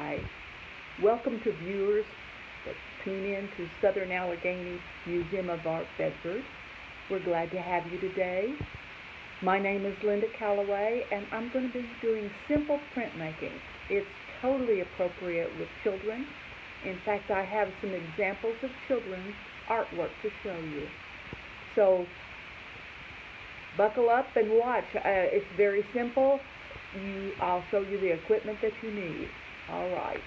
Callaway. Welcome to viewers that tune in to Southern Allegheny Museum of Art, Bedford. We're glad to have you today. My name is Linda Callaway, and I'm going to be doing simple printmaking. It's totally appropriate with children. In fact, I have some examples of children's artwork to show you. So, buckle up and watch. It's very simple. I'll show you the equipment that you need. All right.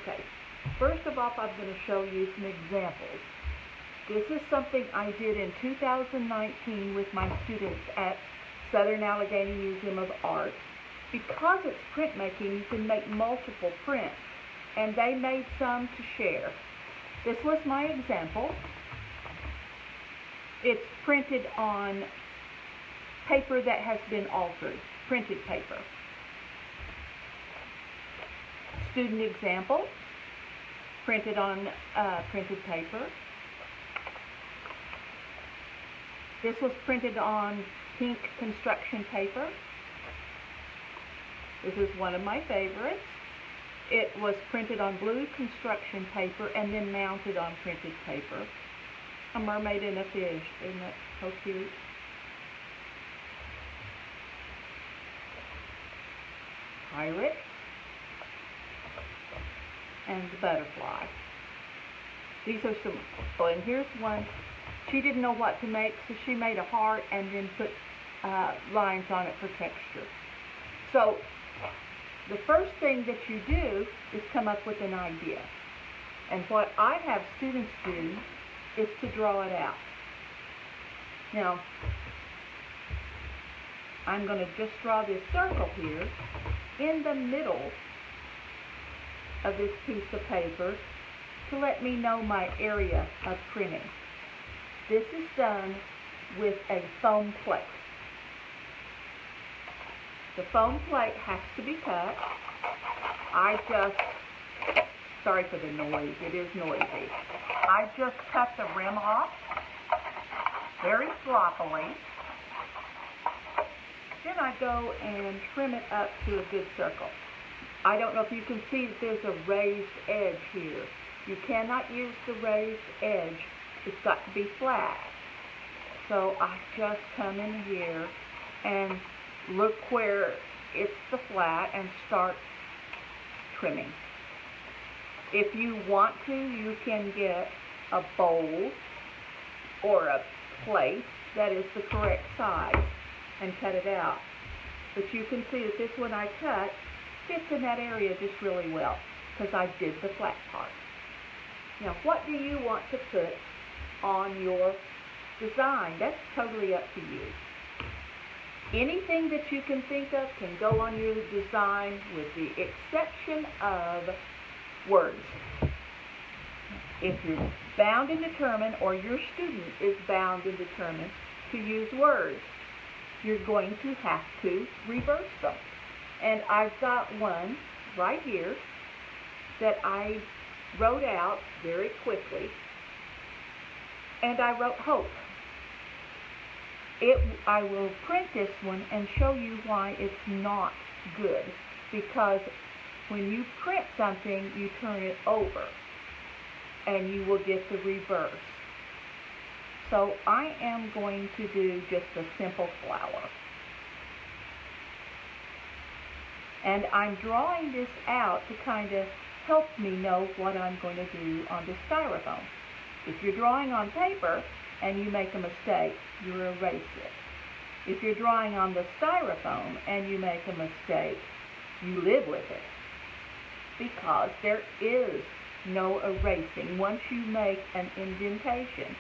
Okay. First of all, I'm going to show you some examples. This is something I did in 2019 with my students at Southern Allegheny Museum of Art. Because it's printmaking, you can make multiple prints, and they made some to share. This was my example. It's printed on paper that has been altered, printed paper. Student example, printed on printed paper. This was printed on pink construction paper. This is one of my favorites. It was printed on blue construction paper and then mounted on printed paper. A mermaid and a fish. Isn't that so cute? Pirate. And the butterfly. These are some, oh, and here's one. She didn't know what to make, so she made a heart and then put lines on it for texture. So, the first thing that you do is come up with an idea. And what I have students do is to draw it out. Now, I'm going to just draw this circle here in the middle of this piece of paper to let me know my area of printing. This is done with a foam plate. The foam plate has to be cut. Sorry for the noise, it is noisy. I just cut the rim off very sloppily. Then I go and trim it up to a good circle. I don't know if you can see that there's a raised edge here. You cannot use the raised edge. It's got to be flat. So I just come in here and look where it's the flat and start trimming. If you want to, you can get a bowl or a plate that is the correct size and cut it out. But you can see that this one I cut fits in that area just really well because I did the flat part. Now, what do you want to put on your design? That's totally up to you. Anything that you can think of can go on your design with the exception of words. If you're bound and determined, or your student is bound and determined to use words, you're going to have to reverse them. And I've got one right here that I wrote out very quickly, and I wrote hope. I will print this one and show you why it's not good, because when you print something, you turn it over and you will get the reverse. So I am going to do just a simple flower. And I'm drawing this out to kind of help me know what I'm going to do on the styrofoam. If you're drawing on paper and you make a mistake, you erase it. If you're drawing on the styrofoam and you make a mistake, you live with it. Because there is no erasing. Once you make an indentation,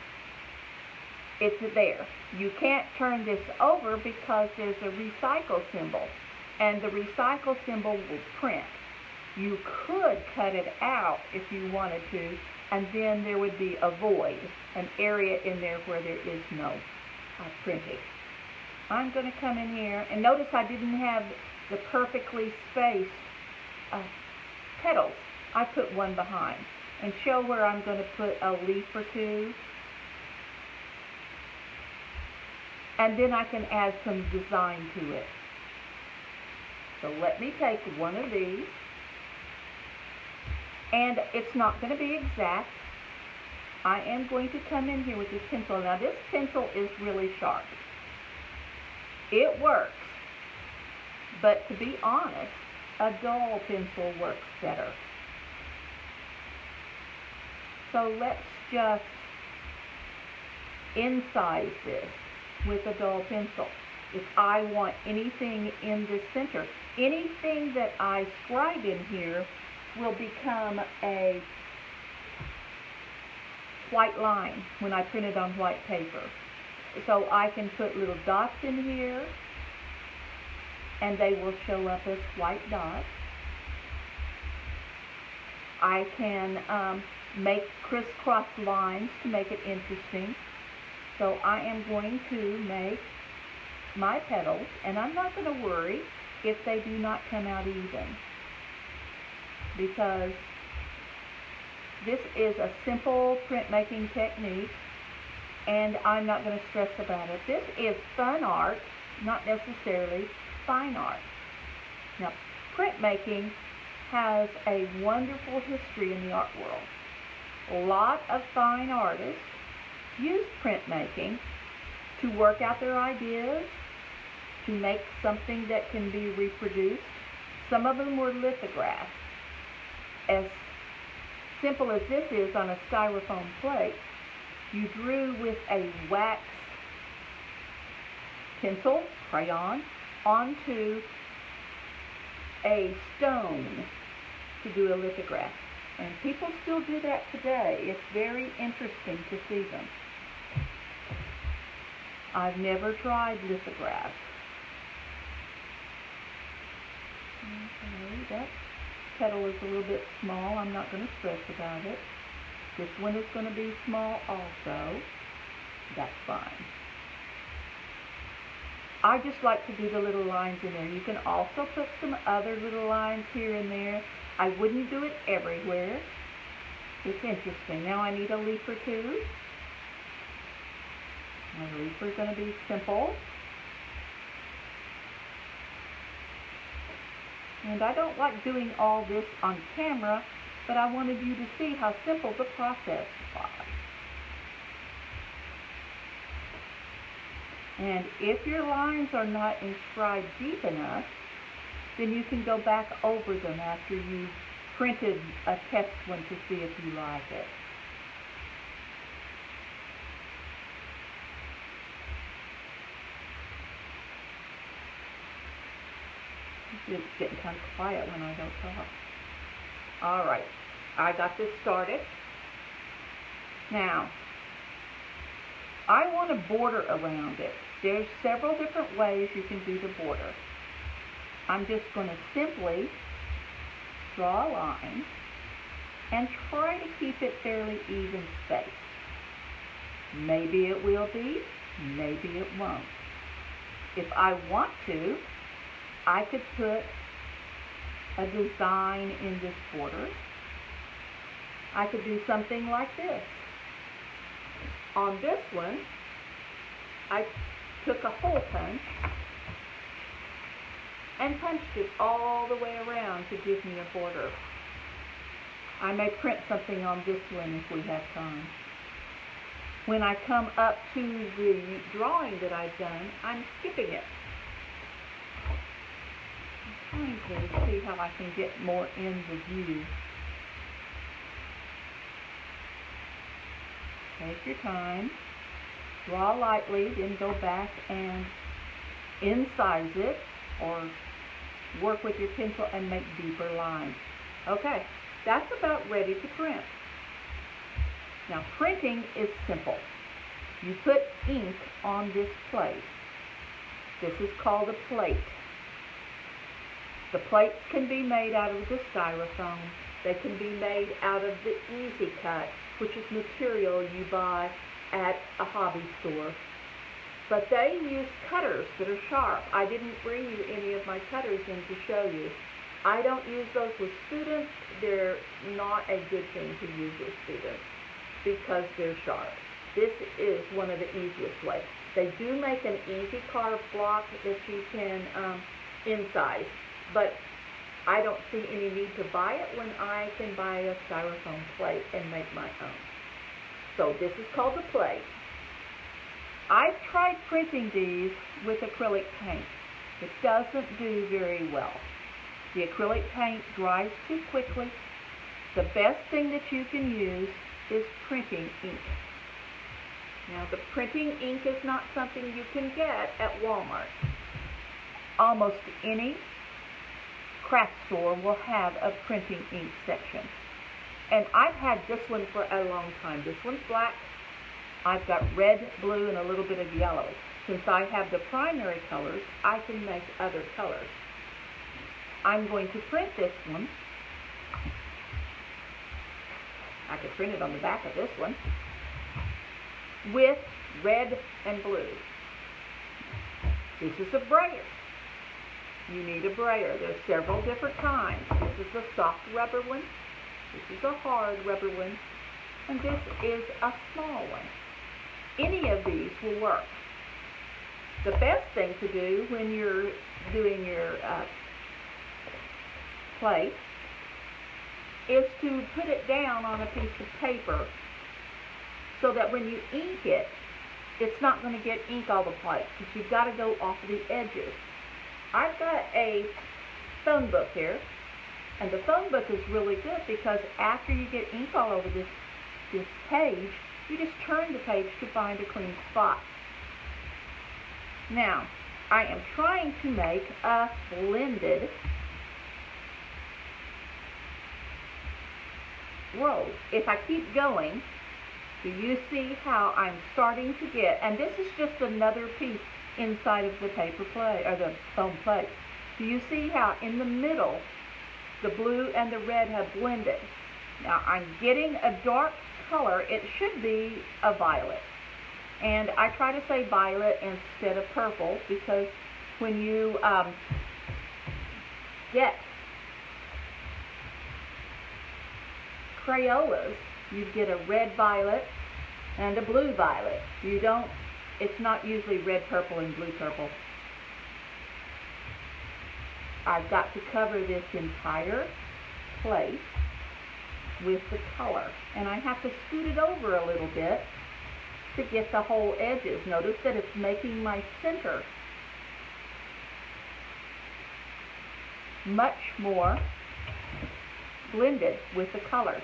it's there. You can't turn this over because there's a recycle symbol, and the recycle symbol will print. You could cut it out if you wanted to, and then there would be a void, an area in there where there is no printing. I'm going to come in here, and notice I didn't have the perfectly spaced petals. I put one behind, and show where I'm going to put a leaf or two. and then I can add some design to it. So let me take one of these, and it's not going to be exact. I am going to come in here with this pencil. Now this pencil is really sharp. It works, but to be honest, a dull pencil works better. So let's just incise this with a dull pencil. If I want anything in the center, anything that I scribe in here will become a white line when I print it on white paper. So I can put little dots in here, and they will show up as white dots. I can make crisscross lines to make it interesting. So I am going to make my petals, and I'm not going to worry if they do not come out even, because this is a simple printmaking technique, and I'm not going to stress about it. This is fun art, not necessarily fine art. Now, printmaking has a wonderful history in the art world. A lot of fine artists use printmaking to work out their ideas, to make something that can be reproduced. Some of them were lithographs. As simple as this is on a styrofoam plate, you drew with a wax pencil, crayon, onto a stone to do a lithograph. And people still do that today. It's very interesting to see them. I've never tried lithographs. Okay, that petal is a little bit small. I'm not going to stress about it. This one is going to be small also. That's fine. I just like to do the little lines in there. You can also put some other little lines here and there. I wouldn't do it everywhere. It's interesting. Now I need a leaf or two. My leaf is going to be simple. And I don't like doing all this on camera, but I wanted you to see how simple the process was. And if your lines are not inscribed deep enough, then you can go back over them after you've printed a test one to see if you like it. It's getting kind of quiet when I don't talk. All right, I got this started. Now, I want a border around it. There's several different ways you can do the border. I'm just going to simply draw a line and try to keep it fairly even spaced. Maybe it will be, maybe it won't. If I want to, I could put a design in this border. I could do something like this. On this one, I took a hole punch and punched it all the way around to give me a border. I may print something on this one if we have time. When I come up to the drawing that I've done, I'm skipping it. I'm trying to see how I can get more in the view. Take your time, draw lightly, then go back and incise it or work with your pencil and make deeper lines. Okay, that's about ready to print. Now printing is simple. You put ink on this plate. This is called a plate. The plates can be made out of the styrofoam. They can be made out of the Easy Cut, which is material you buy at a hobby store. But they use cutters that are sharp. I didn't bring you any of my cutters in to show you. I don't use those with students. They're not a good thing to use with students because they're sharp. This is one of the easiest ways. They do make an easy carved block that you can incise, but I don't see any need to buy it when I can buy a styrofoam plate and make my own. So this is called the plate. I've tried printing these with acrylic paint. It doesn't do very well. The acrylic paint dries too quickly. The best thing that you can use is printing ink. Now, the printing ink is not something you can get at Walmart. Almost any craft store will have a printing ink section. And I've had this one for a long time. This one's black. I've got red, blue, and a little bit of yellow. Since I have the primary colors, I can make other colors. I'm going to print this one. I could print it on the back of this one with red and blue. This is a brayer. You need a brayer. There's several different kinds. This is a soft rubber one. This is a hard rubber one. And this is a small one. Any of these will work. The best thing to do when you're doing your plate is to put it down on a piece of paper so that when you ink it, it's not going to get ink all the plate, because you've got to go off the edges. I've got a phone book here, and the phone book is really good because after you get ink all over this page, you just turn the page to find a clean spot. Now, I am trying to make a blended roll. If I keep going, do you see how I'm starting to get, and this is just another piece inside of the paper plate, or the foam plate. Do you see how in the middle, the blue and the red have blended? Now I'm getting a dark color. It should be a violet. And I try to say violet instead of purple because when you get Crayolas, you get a red violet and a blue violet. It's not usually red purple and blue purple. I've got to cover this entire plate with the color, and I have to scoot it over a little bit to get the whole edges. Notice that it's making my center much more blended with the colors.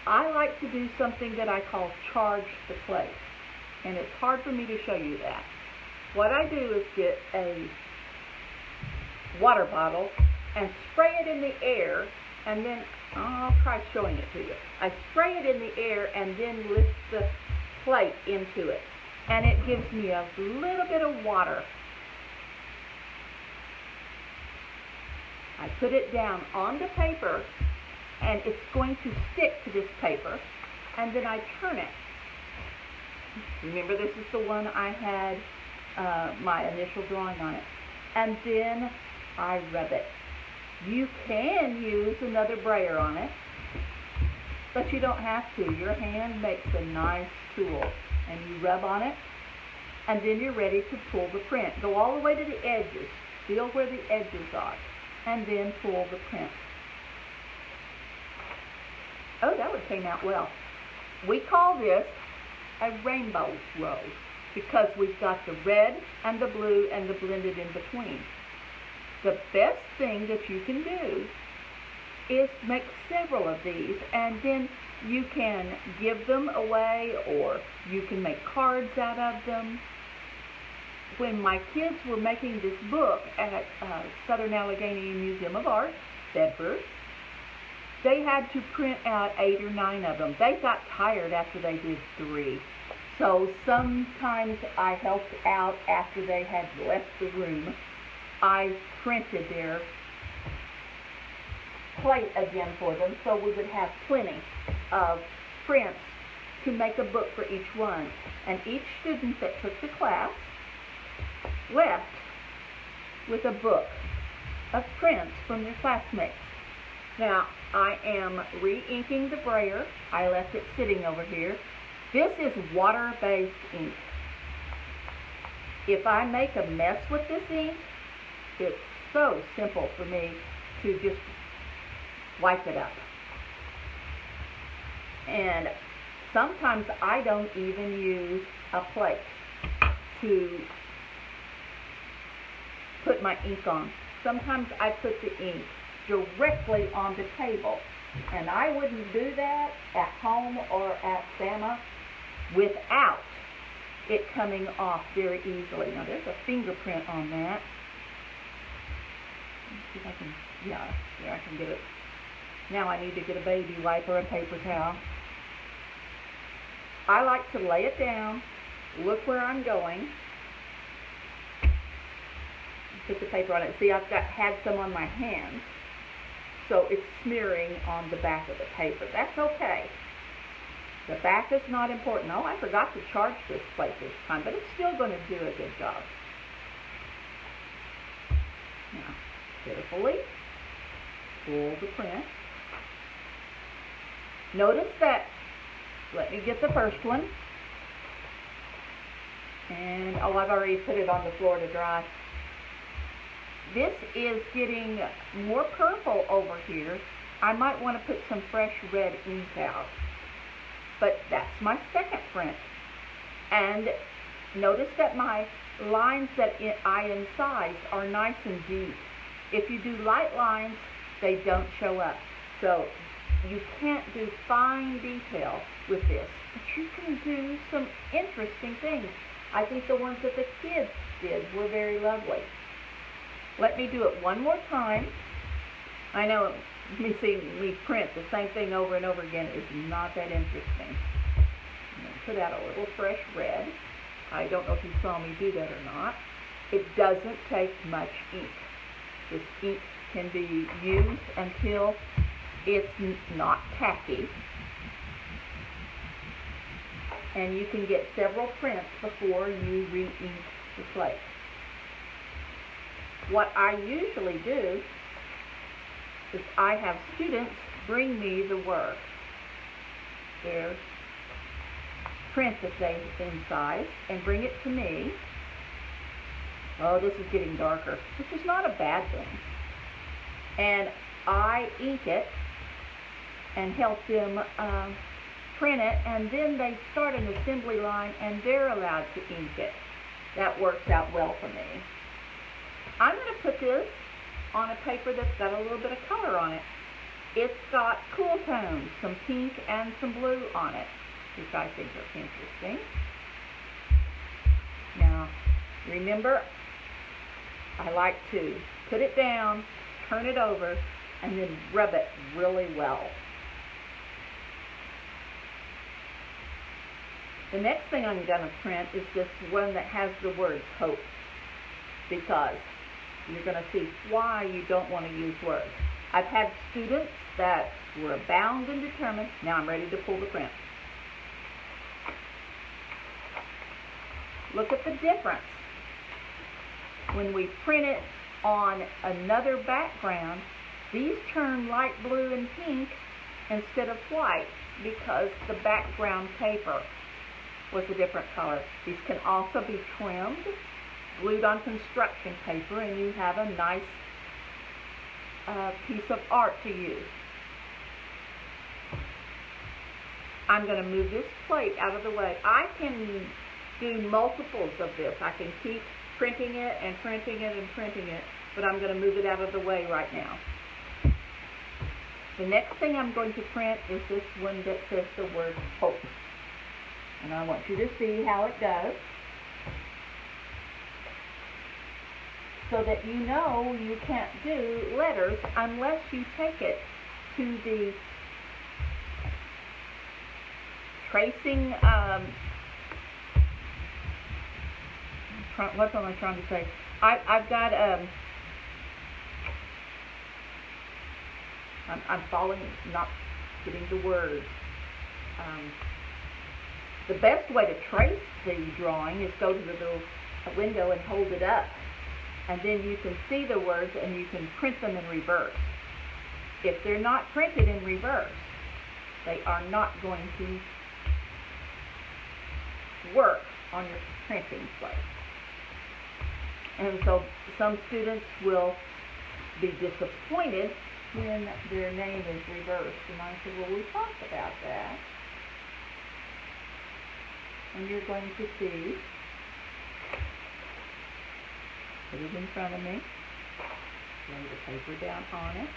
I like to do something that I call charge the plate, and it's hard for me to show you that. What I do is get a water bottle and spray it in the air, and then I'll try showing it to you. I spray it in the air and then lift the plate into it, and it gives me a little bit of water. I put it down on the paper, and it's going to stick to this paper, and then I turn it. Remember, this is the one I had my initial drawing on it. And then I rub it. You can use another brayer on it, but you don't have to. Your hand makes a nice tool, and you rub on it, and then you're ready to pull the print. Go all the way to the edges. Feel where the edges are, and then pull the print. Oh, that one came out well. We call this a rainbow roll because we've got the red and the blue and the blended in between. The best thing that you can do is make several of these, and then you can give them away, or you can make cards out of them. When my kids were making this book at Southern Allegheny Museum of Art, Bedford, they had to print out 8 or 9 of them. They got tired after they did 3. So sometimes I helped out after they had left the room. I printed their plate again for them so we would have plenty of prints to make a book for each one. And each student that took the class left with a book of prints from their classmates. Now, I am re-inking the brayer. I left it sitting over here. This is water-based ink. If I make a mess with this ink, it's so simple for me to just wipe it up. And sometimes I don't even use a plate to put my ink on. Sometimes I put the ink directly on the table. And I wouldn't do that at home or at Sama without it coming off very easily. Now there's a fingerprint on that. Let's see if I can, yeah, there I can get it. Now I need to get a baby wipe or a paper towel. I like to lay it down, look where I'm going, put the paper on it. See, I've had some on my hands, so it's smearing on the back of the paper. That's okay. The back is not important. Oh, I forgot to charge this plate this time, but it's still going to do a good job. Now, carefully pull the print. Notice that, let me get the first one. And, oh, I've already put it on the floor to dry. This is getting more purple over here. I might want to put some fresh red ink out. But that's my second print. And notice that my lines that I incise are nice and deep. If you do light lines, they don't show up. So you can't do fine detail with this, but you can do some interesting things. I think the ones that the kids did were very lovely. Let me do it one more time. I know me seeing me print the same thing over and over again is not that interesting. I'm going to put out a little fresh red. I don't know if you saw me do that or not. It doesn't take much ink. This ink can be used until it's not tacky. And you can get several prints before you re-ink the plate. What I usually do is I have students bring me the work, their print that they incise, and bring it to me. Oh, this is getting darker, which is not a bad thing. And I ink it and help them print it, and then they start an assembly line and they're allowed to ink it. That works out well for me. I'm going to put this on a paper that's got a little bit of color on it. It's got cool tones, some pink and some blue on it, which I think are interesting. Now, remember, I like to put it down, turn it over, and then rub it really well. The next thing I'm going to print is this one that has the word hope, because you're going to see why you don't want to use words. I've had students that were bound and determined. Now I'm ready to pull the print. Look at the difference. When we print it on another background, these turn light blue and pink instead of white because the background paper was a different color. These can also be trimmed, glued on construction paper, and you have a nice piece of art to use. I'm going to move this plate out of the way. I can do multiples of this. I can keep printing it and printing it and printing it, but I'm going to move it out of the way right now. The next thing I'm going to print is this one that says the word hope. And I want you to see how it goes, so that you know you can't do letters unless you take it to the tracing, what am I trying to say? I've got, I'm following, not getting the words. The best way to trace the drawing is go to the little window and hold it up. And then you can see the words and you can print them in reverse. If they're not printed in reverse, they are not going to work on your printing plate. And so some students will be disappointed when their name is reversed. And I said, well, we talked about that. And you're going to see, put it in front of me, lay the paper down on it,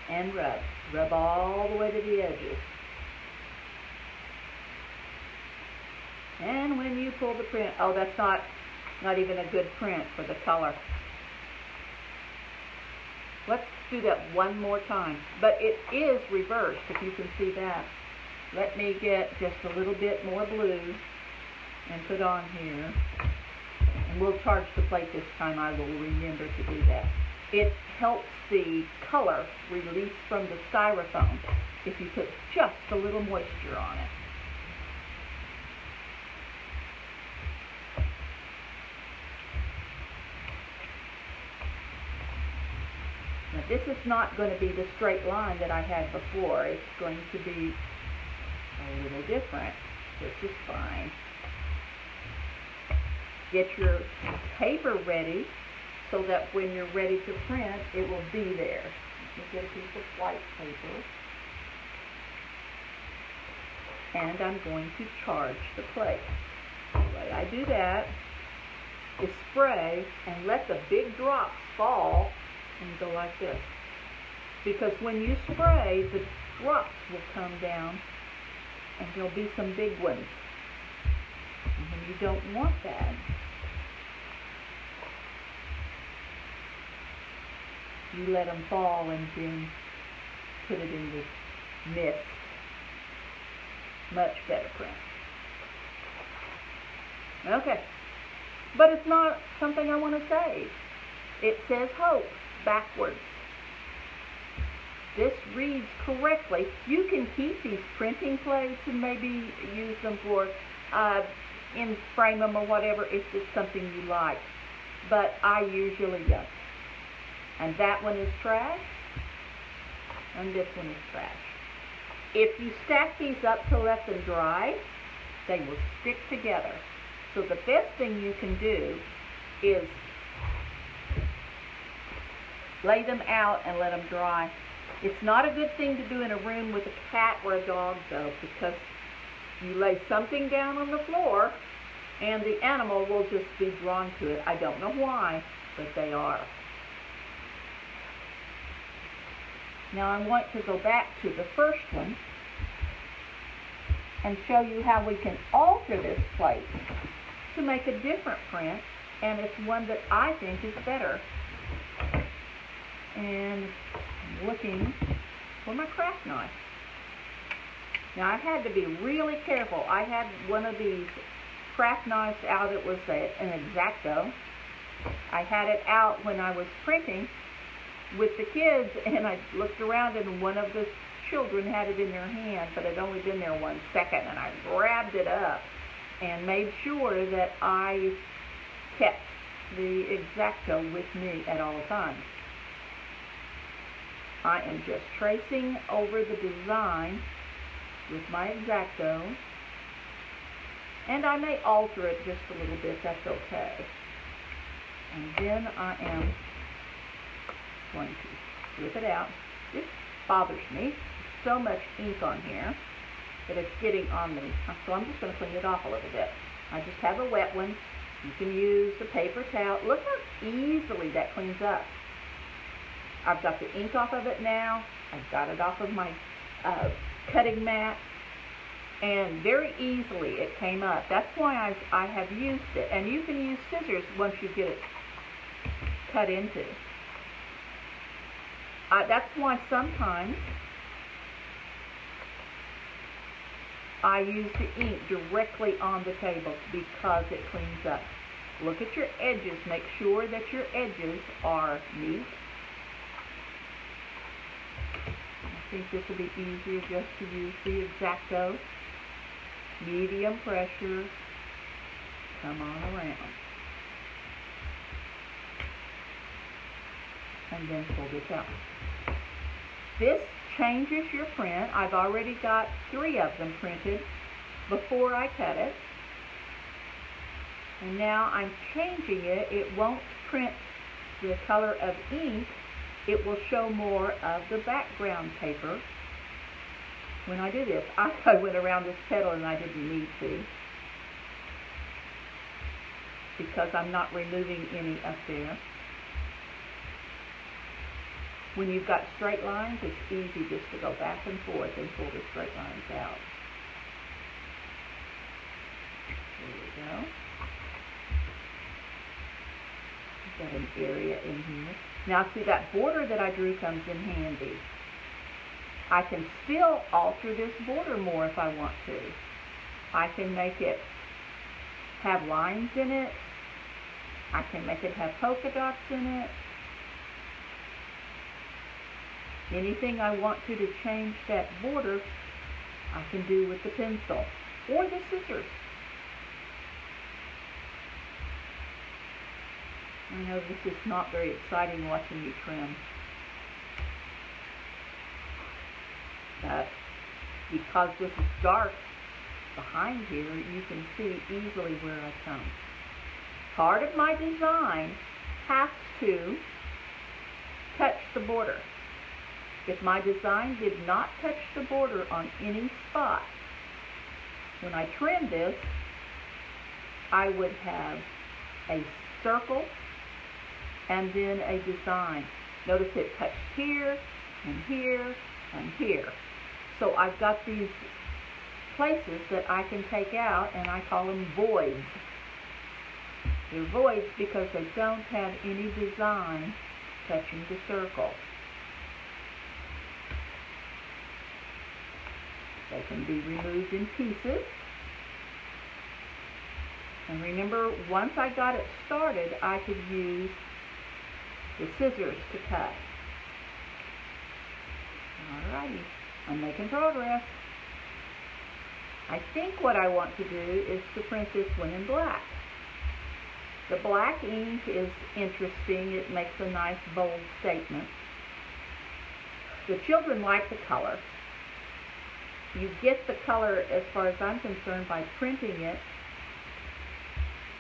and rub. Rub all the way to the edges. And when you pull the print, oh, that's not even a good print for the color. Let's do that one more time. But it is reversed, if you can see that. Let me get just a little bit more blue and put on here. And we'll charge the plate this time. I will remember to do that. It helps the color release from the styrofoam if you put just a little moisture on it. Now this is not going to be the straight line that I had before. It's going to be a little different. This is fine. Get your paper ready so that when you're ready to print, it will be there. Let me get a piece of white paper. And I'm going to charge the plate. The way I do that is spray and let the big drops fall and go like this. Because when you spray, the drops will come down and there'll be some big ones. And you don't want that. You let them fall and then put it in the mist. Much better print. Okay. But it's not something I want to save. It says hope backwards. This reads correctly. You can keep these printing plates and maybe use them for frame them or whatever if it's something you like. But I usually don't. And that one is trash. And this one is trash. If you stack these up to let them dry, they will stick together. So the best thing you can do is lay them out and let them dry. It's not a good thing to do in a room with a cat or a dog, though, because you lay something down on the floor and the animal will just be drawn to it. I don't know why, but they are. Now I want to go back to the first one and show you how we can alter this plate to make a different print, and it's one that I think is better. And I'm looking for my craft knife. Now I had to be really careful. I had one of these craft knives out. It was an X-Acto. I had it out when I was printing with the kids, and I looked around and one of the children had it in their hand, but it had only been there 1 second, and I grabbed it up and made sure that I kept the X-Acto with me at all times. I am just tracing over the design with my X-Acto, and I may alter it just a little bit, that's okay. And then I am going to flip it out. This bothers me. There's so much ink on here that it's getting on me. So I'm just going to clean it off a little bit. I just have a wet one. You can use the paper towel. Look how easily that cleans up. I've got the ink off of it now. I've got it off of my cutting mat. And very easily it came up. That's why I have used it. And you can use scissors once you get it cut into. That's why sometimes I use the ink directly on the table because it cleans up. Look at your edges. Make sure that your edges are neat. I think this will be easier just to use the X-Acto. Medium pressure. Come on around. And then pull this out. This changes your print. I've already got 3 of them printed before I cut it. And now I'm changing it. It won't print the color of ink. It will show more of the background paper when I do this. I went around this petal and I didn't need to, because I'm not removing any up there. When you've got straight lines, it's easy just to go back and forth and pull the straight lines out. There we go. Got an area in here. Now see, that border that I drew comes in handy. I can still alter this border more if I want to. I can make it have lines in it. I can make it have polka dots in it. Anything I want to change that border, I can do with the pencil or the scissors. I know this is not very exciting watching you trim, but because this is dark behind here, you can see easily where I come. Part of my design has to touch the border. If my design did not touch the border on any spot, when I trim this, I would have a circle and then a design. Notice it touched here and here and here. So I've got these places that I can take out, and I call them voids. They're voids because they don't have any design touching the circle. They can be removed in pieces. And remember, once I got it started, I could use the scissors to cut. Alrighty, I'm making progress. I think what I want to do is to print this one in black. The black ink is interesting. It makes a nice bold statement. The children like the color. You get the color, as far as I'm concerned, by printing it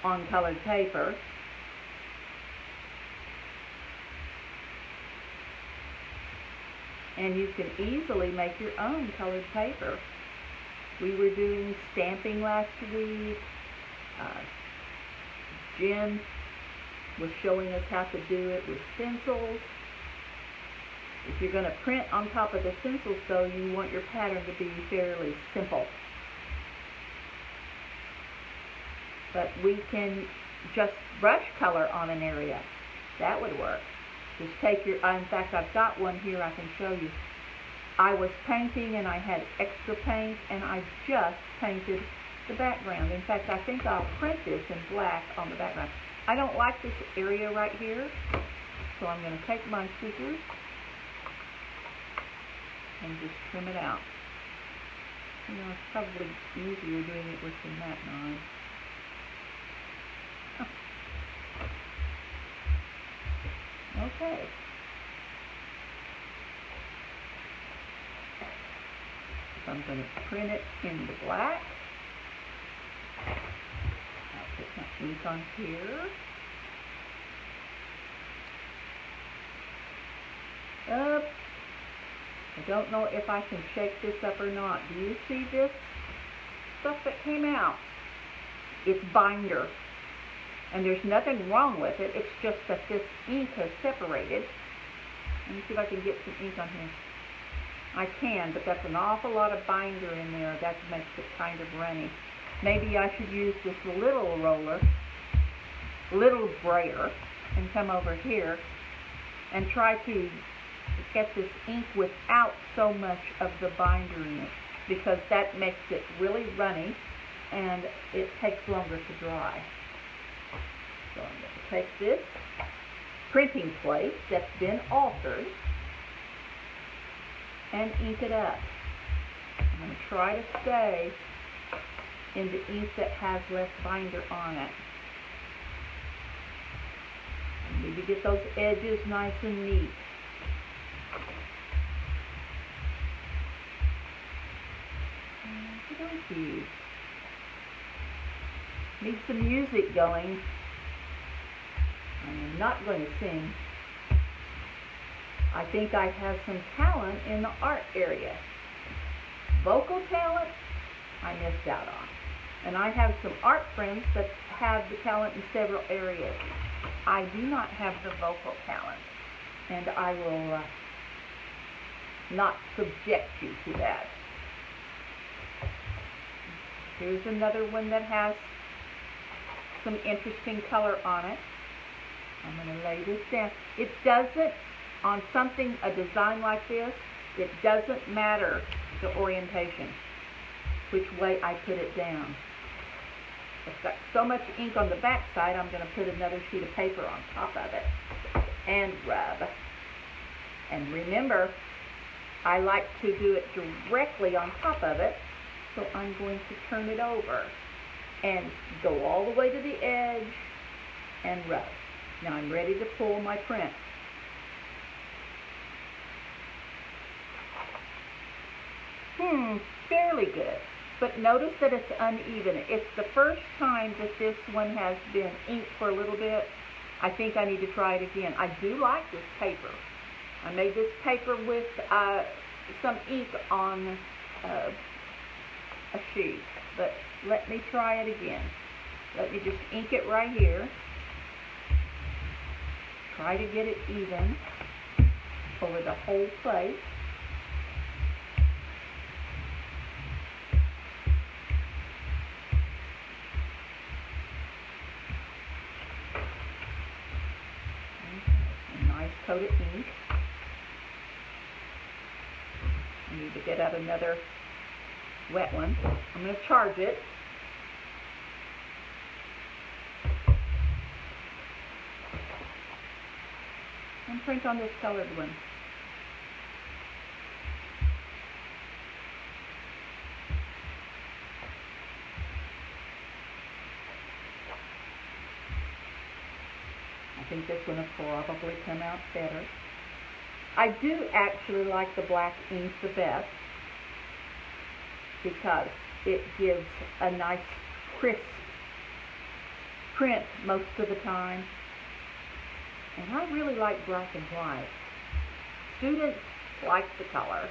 on colored paper. And you can easily make your own colored paper. We were doing stamping last week. Jen was showing us how to do it with stencils. If you're going to print on top of the stencils, though, you want your pattern to be fairly simple. But we can just brush color on an area. That would work. Just take your, in fact, I've got one here I can show you. I was painting and I had extra paint, and I just painted the background. In fact, I think I'll print this in black on the background. I don't like this area right here, so I'm going to take my scissors and just trim it out. You know, it's probably easier doing it with the mat knife. Okay. So I'm going to print it in the black. I'll put my ink on here. I don't know if I can shake this up or not. Do you see this stuff that came out? It's binder. And there's nothing wrong with it. It's just that this ink has separated. Let me see if I can get some ink on here. I can, but that's an awful lot of binder in there. That makes it kind of runny. Maybe I should use this little roller, little brayer, and come over here and try to get this ink without so much of the binder in it, because that makes it really runny and it takes longer to dry. So I'm going to take this printing plate that's been altered and ink it up. I'm going to try to stay in the ink that has less binder on it. I need to get those edges nice and neat. Need some music going. I'm not going to sing. I think I have some talent in the art area. Vocal talent, I missed out on. And I have some art friends that have the talent in several areas. I do not have the vocal talent, and I will not subject you to that. Here's another one that has some interesting color on it. I'm going to lay this down. It doesn't, on something, a design like this, it doesn't matter the orientation, which way I put it down. It's got so much ink on the back side, I'm going to put another sheet of paper on top of it and rub. And remember, I like to do it directly on top of it, so I'm going to turn it over and go all the way to the edge and rub. Now I'm ready to pull my print. Fairly good. But notice that it's uneven. It's the first time that this one has been inked for a little bit. I think I need to try it again. I do like this paper. I made this paper with some ink on a sheet. But let me try it again. Let me just ink it right here. Try to get it even over the whole place. Coat of ink. I need to get out another wet one. I'm going to charge it. And print on this colored one. I think this one will probably come out better. I do actually like the black ink the best because it gives a nice crisp print most of the time. And I really like black and white. Students like the color,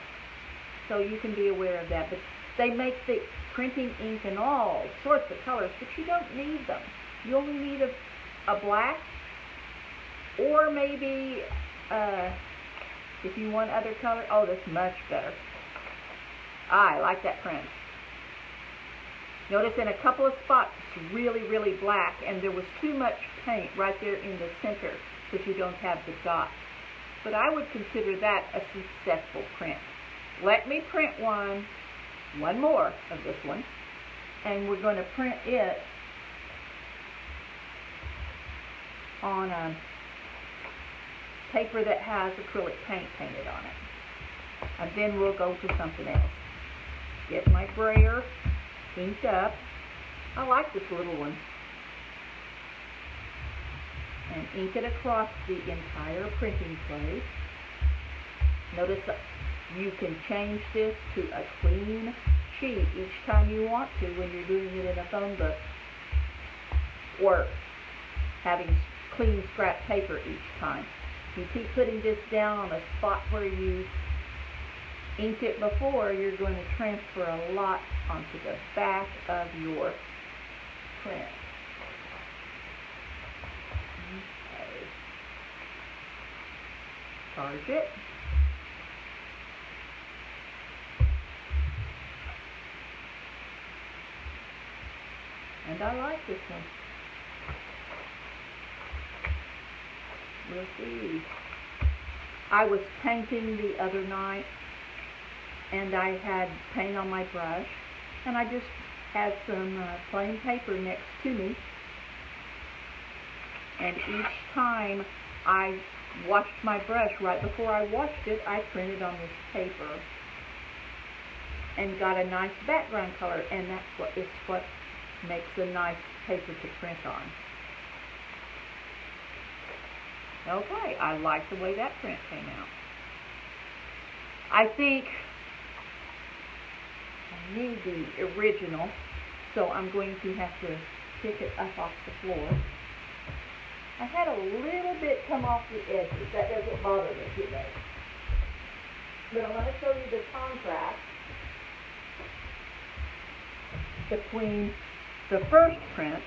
so you can be aware of that. But they make the printing ink in all sorts of colors, but you don't need them. You only need a black, or maybe if you want other color. Oh, that's much better. I like that print. Notice in a couple of spots it's really, really black, and there was too much paint right there in the center, but you don't have the dots. But I would consider that a successful print. Let me print one more of this one, and we're going to print it on a paper that has acrylic paint painted on it. And then we'll go to something else. Get my brayer inked up. I like this little one. And ink it across the entire printing plate. Notice that you can change this to a clean sheet each time you want to when you're doing it in a phone book, or having clean scrap paper each time. You keep putting this down on a spot where you inked it before, you're going to transfer a lot onto the back of your print. Okay. Charge it. And I like this one. We'll see. I was painting the other night, and I had paint on my brush, and I just had some plain paper next to me, and each time I washed my brush, right before I washed it, I printed on this paper and got a nice background color, and that's what makes a nice paper to print on. Okay, I like the way that print came out. I think I need the original, so I'm going to have to pick it up off the floor. I had a little bit come off the edges. That doesn't bother me too much. But I want to show you the contrast between the first print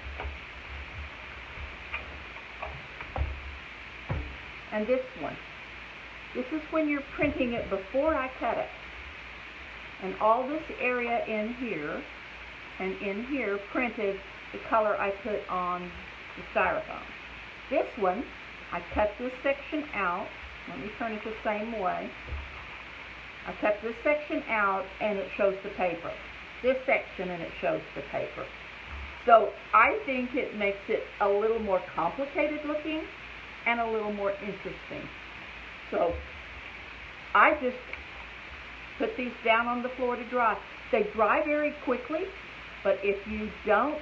and this one. This is when you're printing it before I cut it. And all this area in here and in here printed the color I put on the styrofoam. This one, I cut this section out. Let me turn it the same way. I cut this section out and it shows the paper. This section and it shows the paper. So I think it makes it a little more complicated looking and a little more interesting. So I just put these down on the floor to dry. They dry very quickly, but if you don't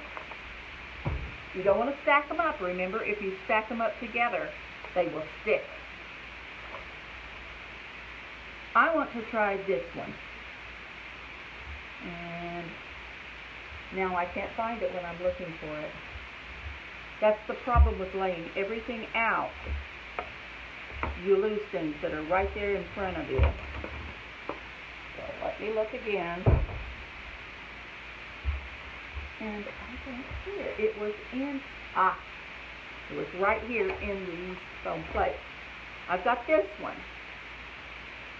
want to stack them up. Remember, if you stack them up together, they will stick. I want to try this one. And now I can't find it when I'm looking for it. That's the problem with laying everything out. You lose things that are right there in front of you. So let me look again. And I don't see it. It was it was right here in these foam plates. I've got this one.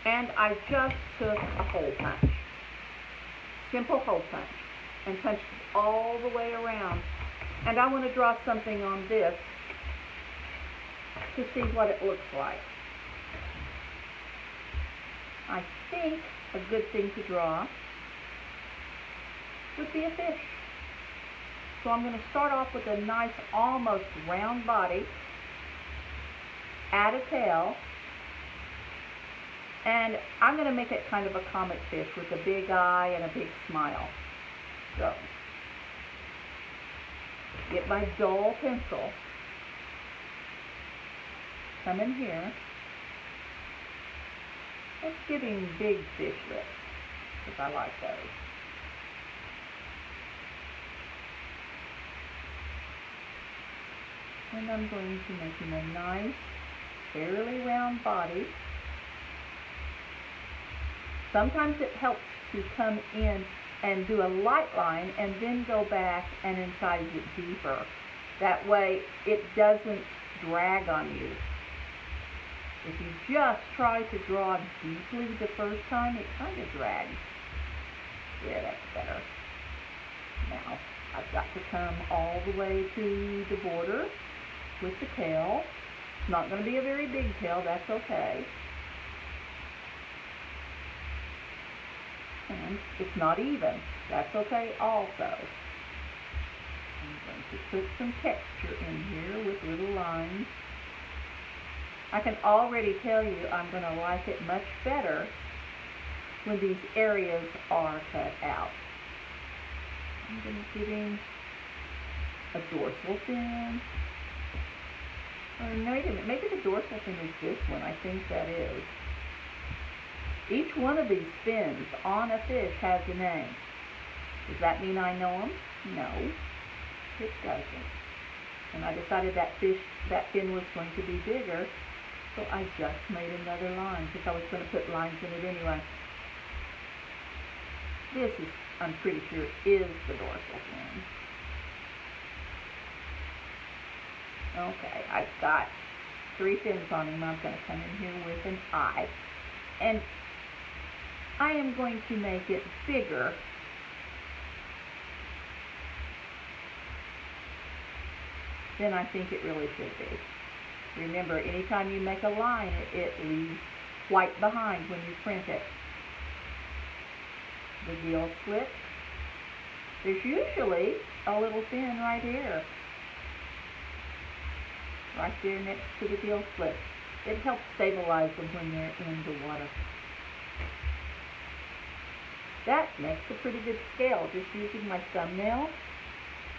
And I just took a hole punch. Simple hole punch. And punched it all the way around. And I want to draw something on this to see what it looks like. I think a good thing to draw would be a fish. So I'm going to start off with a nice, almost round body, add a tail, and I'm going to make it kind of a comic fish with a big eye and a big smile. So, get my dull pencil, come in here, let's give him big fish lips, because I like those. And I'm going to make him a nice, fairly round body. Sometimes it helps to come in and do a light line and then go back and incise it deeper. That way it doesn't drag on you. If you just try to draw deeply the first time, it kind of drags. Yeah, that's better. Now, I've got to come all the way to the border with the tail. It's not going to be a very big tail, that's okay. And it's not even, that's okay also. I'm going to put some texture in here with little lines. I can already tell you I'm going to like it much better when these areas are cut out. I'm going to give him a dorsal fin. No, wait a minute. Maybe the dorsal fin is this one. I think that is. Each one of these fins on a fish has a name. Does that mean I know them? No, it doesn't. And I decided that fin was going to be bigger, so I just made another line because I was going to put lines in it anyway. This is, I'm pretty sure, is the dorsal fin. Okay, I've got 3 fins on him. I'm going to come in here with an eye. And I am going to make it bigger than I think it really should be. Remember, anytime you make a line, it leaves white behind when you print it. The gill slit. There's usually a little fin right here. Right there next to the gill slit. It helps stabilize them when they're in the water. That makes a pretty good scale, just using my thumbnail.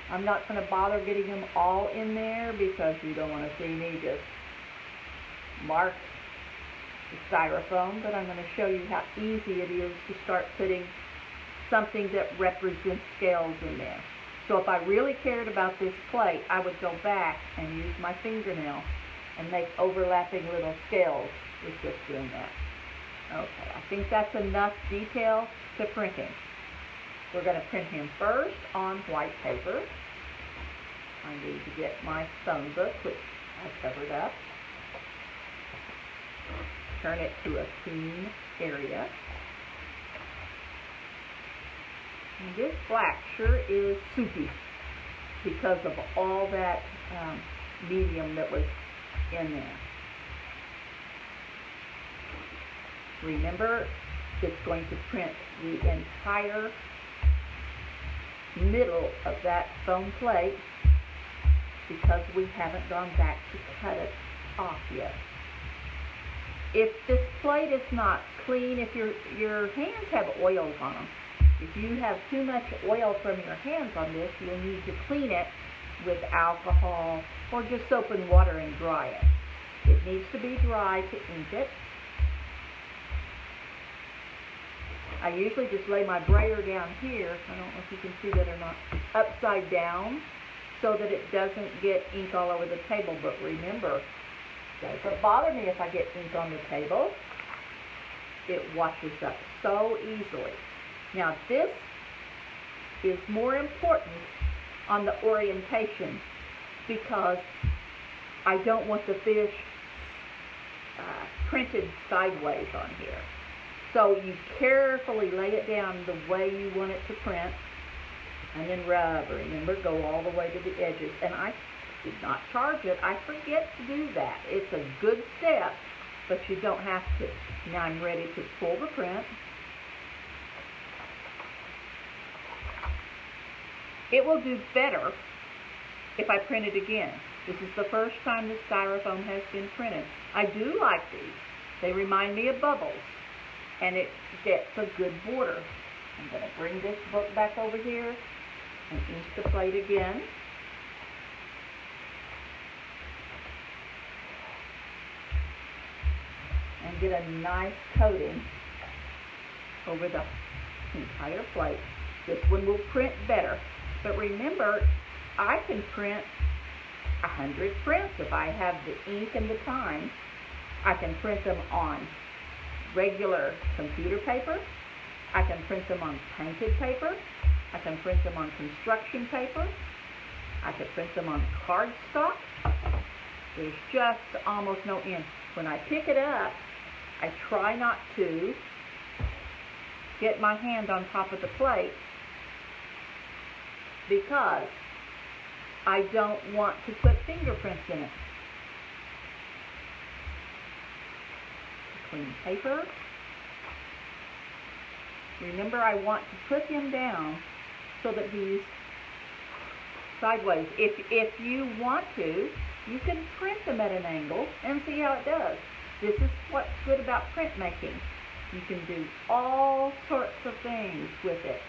I'm not going to bother getting them all in there because you don't want to see me just mark the styrofoam, but I'm going to show you how easy it is to start putting something that represents scales in there. So if I really cared about this plate, I would go back and use my fingernail and make overlapping little scales with just doing that. Okay, I think that's enough detail to print him. We're going to print him first on white paper. I need to get my phone book, which I covered up. Turn it to a clean area. And this black sure is soupy because of all that medium that was in there. Remember, it's going to print the entire middle of that foam plate because we haven't gone back to cut it off yet. If this plate is not clean, if your hands have oils on them, if you have too much oil from your hands on this, you'll need to clean it with alcohol or just soap and water and dry it. It needs to be dry to ink it. I usually just lay my brayer down here, I don't know if you can see that or not, upside down so that it doesn't get ink all over the table. But remember, it doesn't bother me if I get ink on the table. It washes up so easily. Now this is more important on the orientation because I don't want the fish printed sideways on here. So you carefully lay it down the way you want it to print and then rub. Remember, go all the way to the edges. And I did not charge it. I forget to do that. It's a good step, but you don't have to. Now I'm ready to pull the print. It will do better if I print it again. This is the first time this styrofoam has been printed. I do like these. They remind me of bubbles, and it gets a good border. I'm going to bring this book back over here and ink the plate again. And get a nice coating over the entire plate. This one will print better. But remember, I can print 100 prints if I have the ink and the time. I can print them on regular computer paper. I can print them on painted paper. I can print them on construction paper. I can print them on cardstock. There's just almost no end. When I pick it up, I try not to get my hand on top of the plate because I don't want to put fingerprints in it. Clean paper. Remember, I want to put him down so that he's sideways. If you want to, you can print them at an angle and see how it does. This is what's good about printmaking. You can do all sorts of things with it.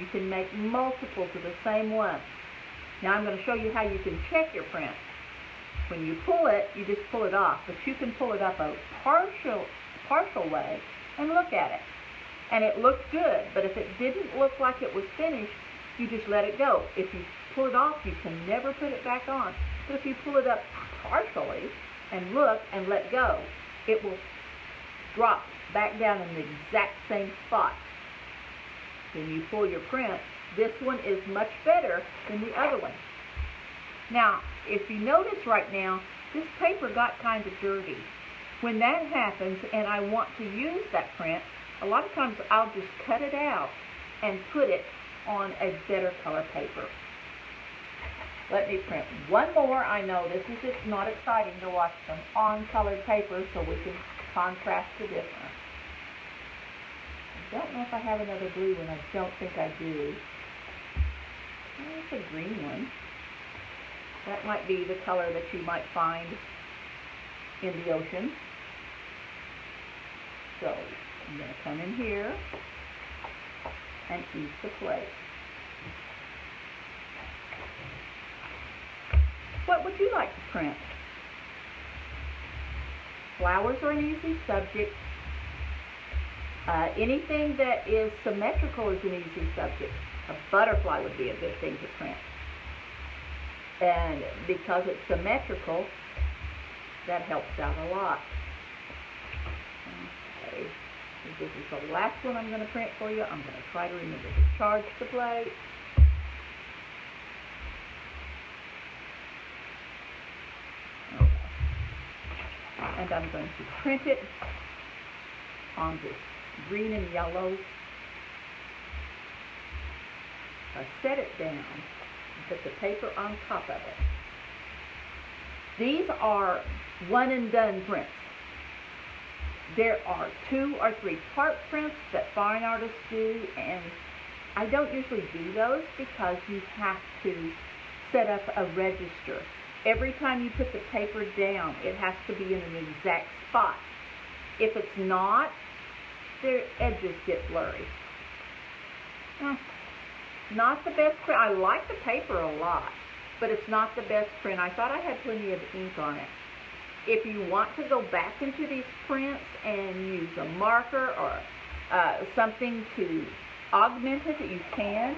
You can make multiples of the same one. Now I'm going to show you how you can check your print. When you pull it, you just pull it off, but you can pull it up a partial way and look at it. And it looks good, but if it didn't look like it was finished, you just let it go. If you pull it off, you can never put it back on. But if you pull it up partially and look and let go, it will drop back down in the exact same spot. When you pull your print, this one is much better than the other one. Now, if you notice right now, this paper got kind of dirty. When that happens and I want to use that print, a lot of times I'll just cut it out and put it on a better color paper. Let me print one more. I know this is just not exciting to watch them on colored paper so we can contrast the difference. I don't know if I have another blue one. I don't think I do. It's a green one. That might be the color that you might find in the ocean. So I'm going to come in here and ink the plate. What would you like to print? Flowers are an easy subject. Anything that is symmetrical is an easy subject. A butterfly would be a good thing to print. And because it's symmetrical, that helps out a lot. Okay, this is the last one I'm going to print for you. I'm going to try to remember to charge the plate. Okay. And I'm going to print it on this green and yellow. I set it down and put the paper on top of it. These are one and done prints. There are 2 or 3 part prints that fine artists do, and I don't usually do those because you have to set up a register. Every time you put the paper down, it has to be in an exact spot. If it's not, their edges get blurry. Not the best print. I like the paper a lot, but it's not the best print. I thought I had plenty of ink on it. If you want to go back into these prints and use a marker or something to augment it, you can.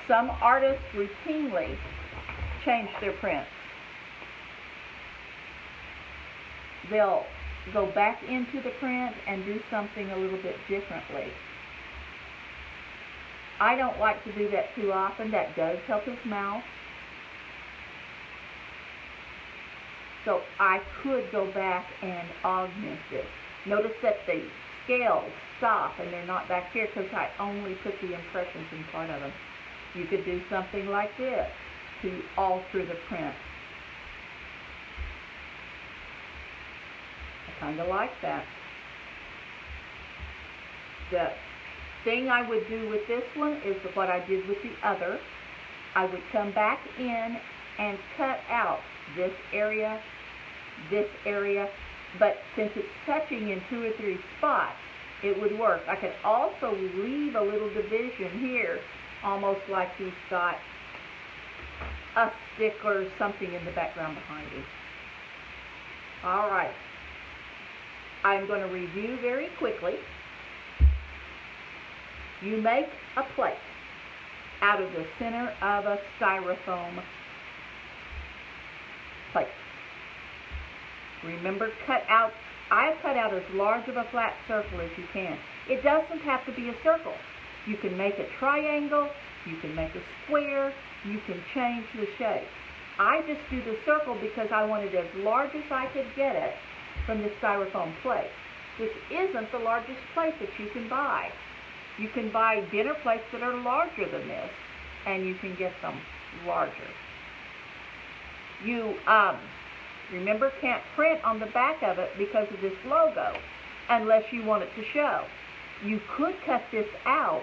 Some artists routinely change their prints. They'll go back into the print and do something a little bit differently. I don't like to do that too often. That does help his mouth. So I could go back and augment this. Notice that the scales stop and they're not back here because I only put the impressions in part of them. You could do something like this to alter the print. I kind of like that. The thing I would do with this one is what I did with the other. I would come back in and cut out this area, but since it's touching in 2 or 3 spots, it would work. I could also leave a little division here, almost like he's got a stick or something in the background behind him. All right. I'm going to review very quickly. You make a plate out of the center of a styrofoam plate. Remember, I cut out as large of a flat circle as you can. It doesn't have to be a circle. You can make a triangle, you can make a square, you can change the shape. I just do the circle because I wanted as large as I could get it from the styrofoam plate. This isn't the largest plate that you can buy. You can buy dinner plates that are larger than this, and you can get them larger. You, remember, can't print on the back of it because of this logo, unless you want it to show. You could cut this out,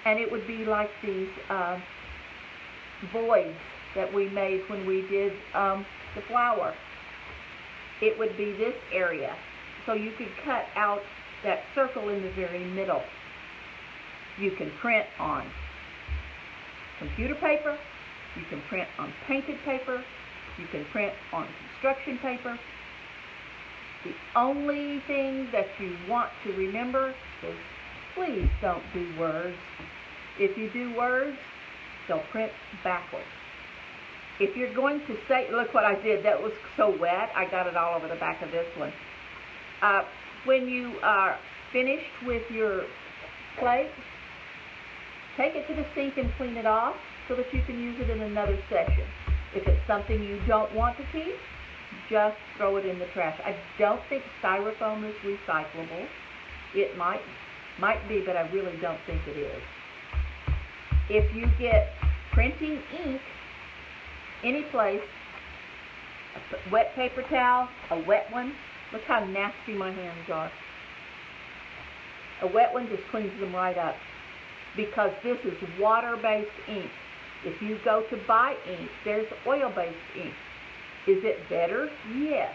and it would be like these voids that we made when we did the flower. It would be this area. So you could cut out that circle in the very middle. You can print on computer paper, you can print on painted paper, you can print on construction paper. The only thing that you want to remember is please don't do words. If you do words, they'll print backwards. If you're going to say, look what I did, that was so wet, I got it all over the back of this one. When you are finished with your plate, take it to the sink and clean it off so that you can use it in another session. If it's something you don't want to keep, just throw it in the trash. I don't think styrofoam is recyclable. It might be, but I really don't think it is. If you get printing ink any place, a wet paper towel, a wet one, look how nasty my hands are. A wet one just cleans them right up because this is water-based ink. If you go to buy ink, there's oil-based ink. Is it better? Yes,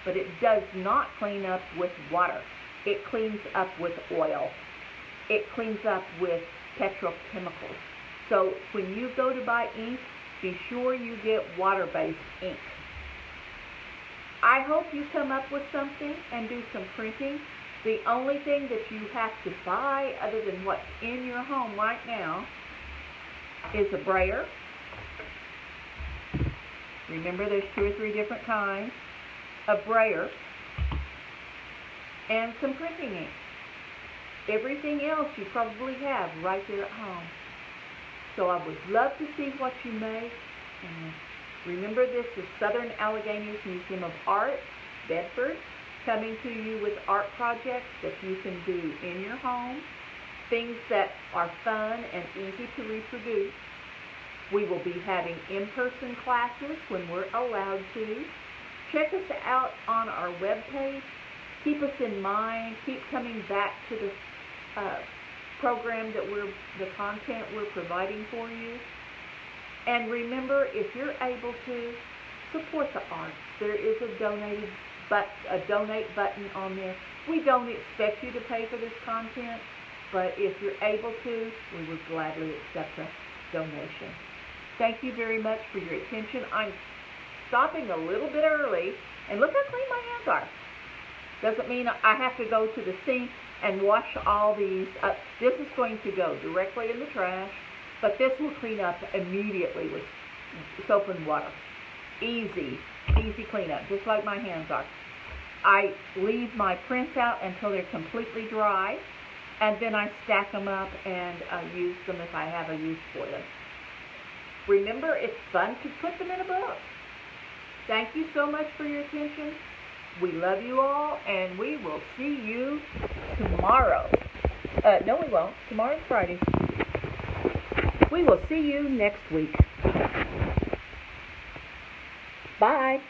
but it does not clean up with water. It cleans up with oil. It cleans up with petrochemicals. So when you go to buy ink, be sure you get water-based ink. I hope you come up with something and do some printing. The only thing that you have to buy other than what's in your home right now is a brayer. Remember, there's 2 or 3 different kinds. A brayer and some printing ink. Everything else you probably have right there at home. So I would love to see what you make. And remember, this is Southern Alleghenies Museum of Art, Bedford, coming to you with art projects that you can do in your home, things that are fun and easy to reproduce. We will be having in-person classes when we're allowed to. Check us out on our webpage. Keep us in mind. Keep coming back to the program that the content we're providing for you. And remember, if you're able to, support the arts. There is a donate button on there. We don't expect you to pay for this content, but if you're able to, we would gladly accept a donation. Thank you very much for your attention. I'm stopping a little bit early, and look how clean my hands are. Doesn't mean I have to go to the sink and wash all these up. This is going to go directly in the trash, but this will clean up immediately with soap and water. Easy cleanup, just like my hands are. I leave my prints out until they're completely dry, and then I stack them up and use them if I have a use for them. Remember, it's fun to put them in a book. Thank you so much for your attention. We love you all, and we will see you tomorrow. No, we won't. Tomorrow's Friday. We will see you next week. Bye.